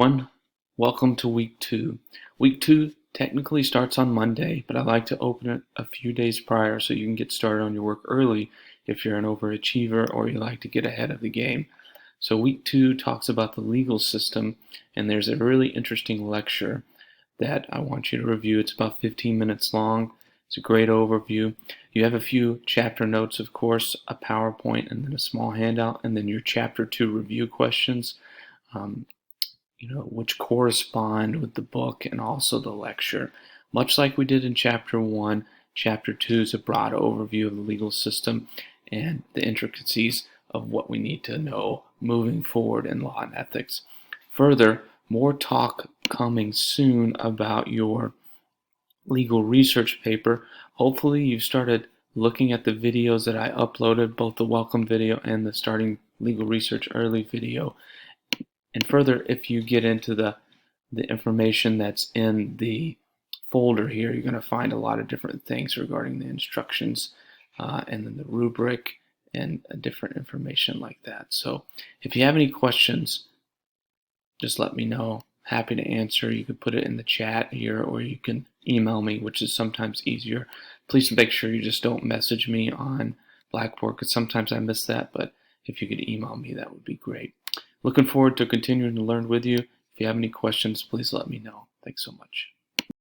Everyone, welcome to week 2. Week 2 technically starts on Monday, but I like to open it a few days prior so you can get started on your work early if you're an overachiever or you like to get ahead of the game. So week 2 talks about the legal system, and there's a really interesting lecture that I want you to review. It's about 15 minutes long. It's a great overview. You have a few chapter notes, of course, a PowerPoint, and then a small handout, and then your chapter 2 review questions. Which correspond with the book and also the lecture. Much like we did in Chapter 1, Chapter 2 is a broad overview of the legal system and the intricacies of what we need to know moving forward in law and ethics. Further, more talk coming soon about your legal research paper. Hopefully you've started looking at the videos that I uploaded, both the welcome video and the starting legal research early video. And further, if you get into the information that's in the folder here, you're going to find a lot of different things regarding the instructions and then the rubric and different information like that. So if you have any questions, just let me know. Happy to answer. You can put it in the chat here or you can email me, which is sometimes easier. Please make sure you just don't message me on Blackboard because sometimes I miss that, but if you could email me, that would be great. Looking forward to continuing to learn with you. If you have any questions, please let me know. Thanks so much.